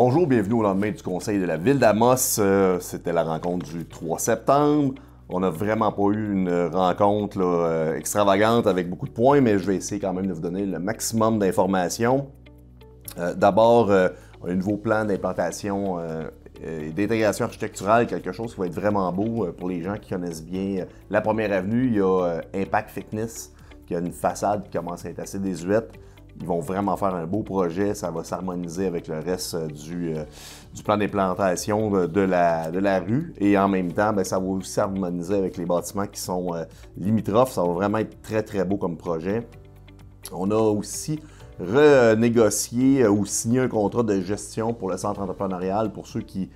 Bonjour, bienvenue au lendemain du conseil de la ville d'Amos. C'était la rencontre du 3 septembre. On n'a vraiment pas eu une rencontre extravagante avec beaucoup de points, mais je vais essayer quand même de vous donner le maximum d'informations. D'abord, un nouveau plan d'implantation et d'intégration architecturale, quelque chose qui va être vraiment beau pour les gens qui connaissent bien la première avenue. Il y a Impact Fitness, qui a une façade qui commence à être assez désuète. Ils vont vraiment faire un beau projet, ça va s'harmoniser avec le reste du plan d'implantation de la rue. Et en même temps, ça va aussi s'harmoniser avec les bâtiments qui sont limitrophes. Ça va vraiment être très, très beau comme projet. On a aussi renégocié ou signé un contrat de gestion pour le centre entrepreneurial pour ceux qui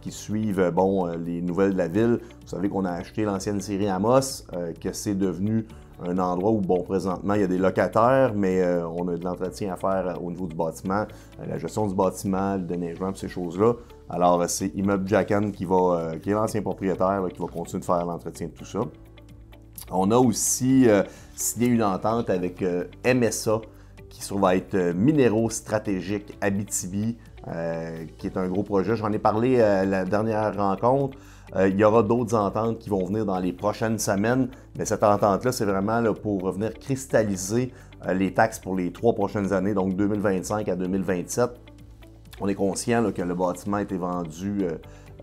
suivent les nouvelles de la ville. Vous savez qu'on a acheté l'ancienne série Amos, que c'est devenu un endroit où, présentement, il y a des locataires, mais on a de l'entretien à faire au niveau du bâtiment, la gestion du bâtiment, le déneigement, ces choses-là. Alors, c'est Immeuble Jackan qui est l'ancien propriétaire, qui va continuer de faire l'entretien de tout ça. On a aussi signé une entente avec MSA, qui va être Minéraux Stratégiques Abitibi, qui est un gros projet. J'en ai parlé à la dernière rencontre. Il y aura d'autres ententes qui vont venir dans les prochaines semaines, mais cette entente-là, c'est vraiment pour venir cristalliser les taxes pour les 3 prochaines années, donc 2025 à 2027. On est conscient que le bâtiment a été vendu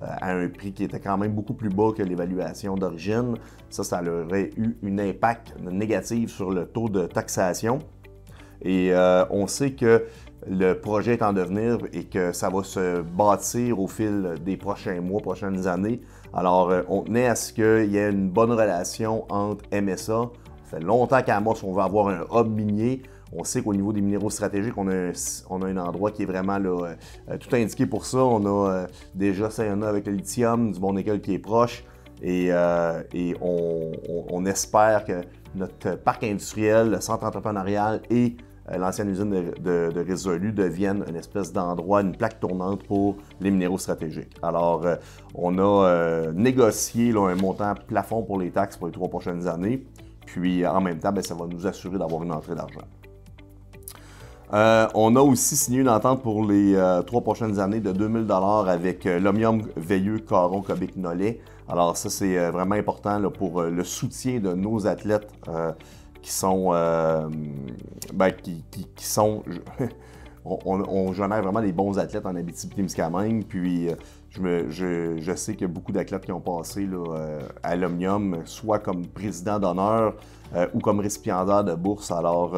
à un prix qui était quand même beaucoup plus bas que l'évaluation d'origine. Ça aurait eu un impact négatif sur le taux de taxation. Et on sait que le projet est en devenir et que ça va se bâtir au fil des prochains mois, prochaines années. Alors, on tenait à ce qu'il y ait une bonne relation entre MSA. Ça fait longtemps qu'à Amos, on veut avoir un hub minier. On sait qu'au niveau des minéraux stratégiques, on a un endroit qui est vraiment tout indiqué pour ça. On a déjà Sayona avec le lithium, du bon nickel qui est proche. Et on espère que notre parc industriel, le centre entrepreneurial et l'ancienne usine de Résolu deviennent une espèce d'endroit, une plaque tournante pour les minéraux stratégiques. Alors, on a négocié un montant plafond pour les taxes pour les 3 prochaines années. Puis, en même temps, ça va nous assurer d'avoir une entrée d'argent. On a aussi signé une entente pour les 3 prochaines années de 2000 $ avec l'Omnium Veilleux Caron Québec Nollet. Alors ça, c'est vraiment important pour le soutien de nos athlètes qui sont... on génère vraiment des bons athlètes en Abitibi-Témiscamingue. Puis je sais qu'il y a beaucoup d'athlètes qui ont passé à l'Omnium, soit comme président d'honneur ou comme récipiendaire de bourse. Alors,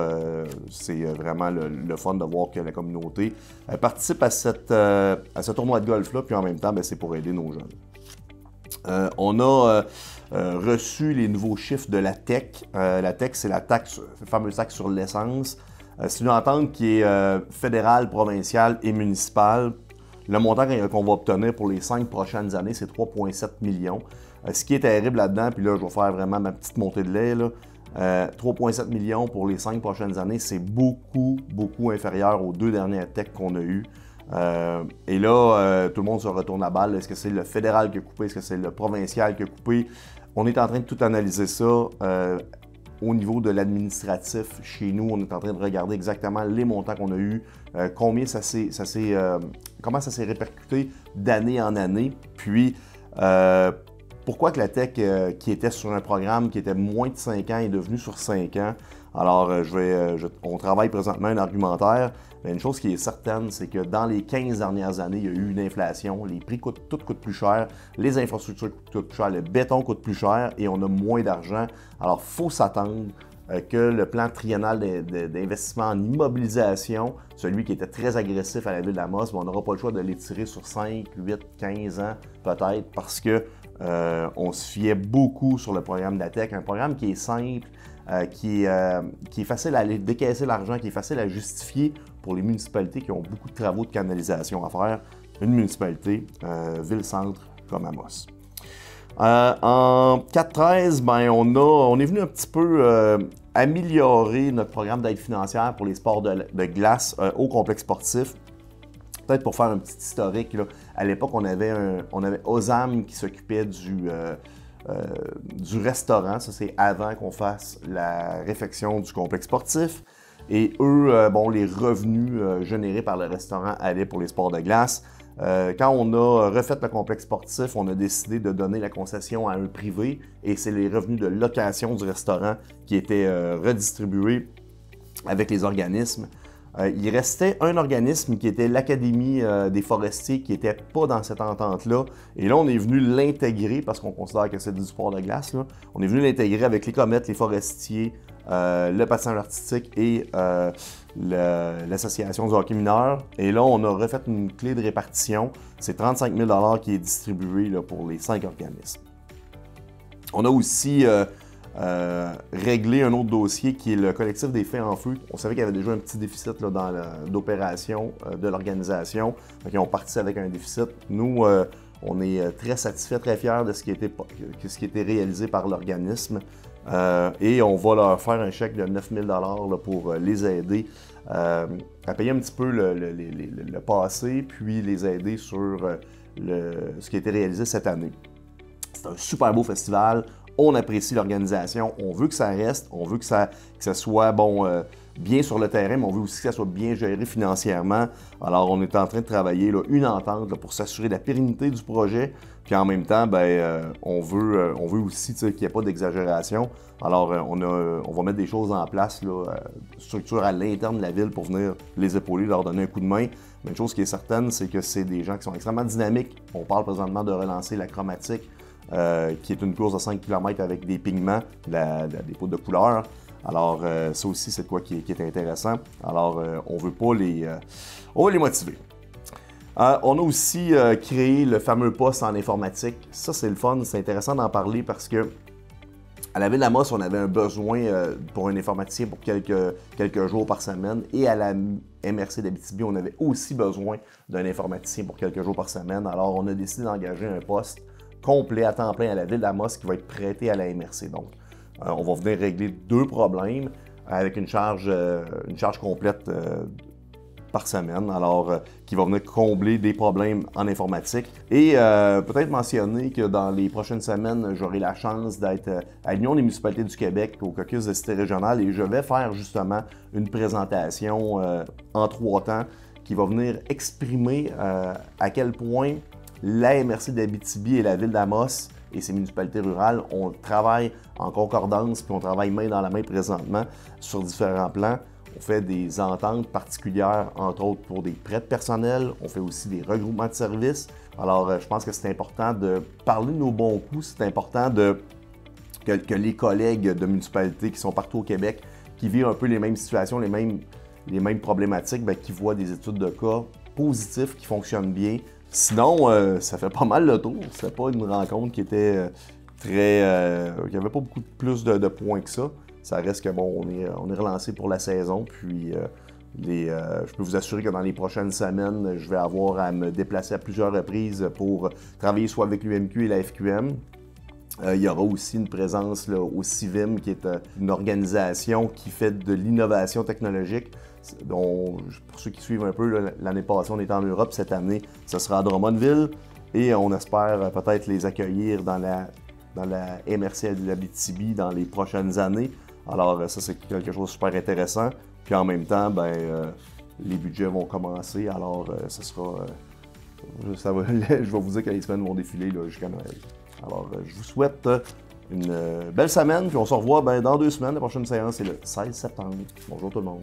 c'est vraiment le fun de voir que la communauté participe à ce tournoi de golf-là. Puis en même temps, c'est pour aider nos jeunes. On a reçu les nouveaux chiffres de la TEC. La TEC, c'est la fameuse taxe sur l'essence. C'est une entente qui est fédérale, provinciale et municipale. Le montant qu'on va obtenir pour les 5 prochaines années, c'est 3,7 millions. Ce qui est terrible là-dedans, puis là, je vais faire vraiment ma petite montée de lait, 3,7 millions pour les 5 prochaines années, c'est beaucoup, beaucoup inférieur aux 2 dernières TEC qu'on a eues. Et là, tout le monde se retourne à balle. Est-ce que c'est le fédéral qui a coupé? Est-ce que c'est le provincial qui a coupé? On est en train de tout analyser ça. Au niveau de l'administratif, chez nous, on est en train de regarder exactement les montants qu'on a eus, comment ça s'est répercuté d'année en année. Puis, pourquoi que la TEC qui était sur un programme qui était moins de 5 ans est devenue sur 5 ans. Alors, on travaille présentement un argumentaire. Mais une chose qui est certaine, c'est que dans les 15 dernières années, il y a eu une inflation. Les prix tout coûtent plus cher, les infrastructures coûtent plus cher, le béton coûte plus cher et on a moins d'argent. Alors, il faut s'attendre que le plan triennal d'investissement en immobilisation, celui qui était très agressif à la ville d'Amos, on n'aura pas le choix de l'étirer sur 5, 8, 15 ans peut-être parce que on se fiait beaucoup sur le programme de la TEC, un programme qui est simple, qui est facile à aller décaisser l'argent, qui est facile à justifier pour les municipalités qui ont beaucoup de travaux de canalisation à faire. Une municipalité, ville-centre comme Amos. En 4-13, on est venu un petit peu améliorer notre programme d'aide financière pour les sports de glace au complexe sportif. Peut-être pour faire un petit historique, là, à l'époque, on avait OSAM qui s'occupait du restaurant. Ça, c'est avant qu'on fasse la réfection du complexe sportif. Et eux, bon, les revenus générés par le restaurant allaient pour les sports de glace. Quand on a refait le complexe sportif, on a décidé de donner la concession à un privé et c'est les revenus de location du restaurant qui étaient redistribués avec les organismes. Il restait un organisme qui était l'Académie des forestiers qui n'était pas dans cette entente-là. Et là, on est venu l'intégrer parce qu'on considère que c'est du sport de glace. Là. On est venu l'intégrer avec les comètes, les forestiers, le patinage artistique et l'association du hockey mineur. Et là, on a refait une clé de répartition. C'est 35 000 qui est distribué là, pour les 5 organismes. On a aussi régler un autre dossier qui est le collectif des Faits en Feu. On savait qu'il y avait déjà un petit déficit d'opération de l'organisation. Donc, ils ont parti avec un déficit. Nous, on est très satisfaits, très fiers de ce qui a été réalisé par l'organisme. Et on va leur faire un chèque de 9 000 là, pour les aider à payer un petit peu le passé, puis les aider sur ce qui a été réalisé cette année. C'est un super beau festival. On apprécie l'organisation, on veut que ça reste, on veut que ça soit bon, bien sur le terrain, mais on veut aussi que ça soit bien géré financièrement. Alors, on est en train de travailler là, une entente là, pour s'assurer de la pérennité du projet. Puis en même temps, on veut aussi qu'il n'y ait pas d'exagération. Alors, on va mettre des choses en place, là, structure à l'interne de la ville pour venir les épauler, leur donner un coup de main. Mais une chose qui est certaine, c'est que c'est des gens qui sont extrêmement dynamiques. On parle présentement de relancer la chromatique. Qui est une course de 5 km avec des pigments, des poudres de couleur. Alors, ça aussi, c'est quoi qui est intéressant. Alors, on veut pas on va les motiver. On a aussi créé le fameux poste en informatique. Ça, c'est le fun, c'est intéressant d'en parler parce que à la Ville-d'Amos, on avait un besoin pour un informaticien pour quelques jours par semaine. Et à la MRC d'Abitibi, on avait aussi besoin d'un informaticien pour quelques jours par semaine. Alors, on a décidé d'engager un poste complet à temps plein à la Ville-d'Amos qui va être prêté à la MRC. Donc, on va venir régler 2 problèmes avec une charge complète par semaine, alors qui va venir combler des problèmes en informatique. Et peut-être mentionner que dans les prochaines semaines, j'aurai la chance d'être à l'Union des municipalités du Québec, au caucus de cité régionale, et je vais faire justement une présentation en 3 temps qui va venir exprimer à quel point la MRC d'Abitibi et la Ville-d'Amos et ses municipalités rurales, on travaille en concordance, puis on travaille main dans la main présentement sur différents plans. On fait des ententes particulières, entre autres pour des prêts de personnel. On fait aussi des regroupements de services. Alors, je pense que c'est important de parler de nos bons coups. C'est important que les collègues de municipalités qui sont partout au Québec, qui vivent un peu les mêmes situations, les mêmes problématiques, qui voient des études de cas positifs qui fonctionnent bien. Sinon, ça fait pas mal le tour. C'était pas une rencontre qui était qui avait pas beaucoup plus de points que ça. Ça reste que bon, on est relancé pour la saison. Puis je peux vous assurer que dans les prochaines semaines, je vais avoir à me déplacer à plusieurs reprises pour travailler soit avec l'UMQ et la FQM. Il y aura aussi une présence là, au CIVIM, qui est une organisation qui fait de l'innovation technologique. Donc, pour ceux qui suivent un peu, l'année passée, on était en Europe. Cette année, ce sera à Drummondville. Et on espère peut-être les accueillir dans la MRC de l'Abitibi dans les prochaines années. Alors, ça, c'est quelque chose de super intéressant. Puis en même temps, les budgets vont commencer. Alors, ce sera... je vais vous dire que les semaines vont défiler là, jusqu'à Noël. Alors, je vous souhaite une belle semaine, puis on se revoit dans 2 semaines. La prochaine séance, c'est le 16 septembre. Bonjour tout le monde.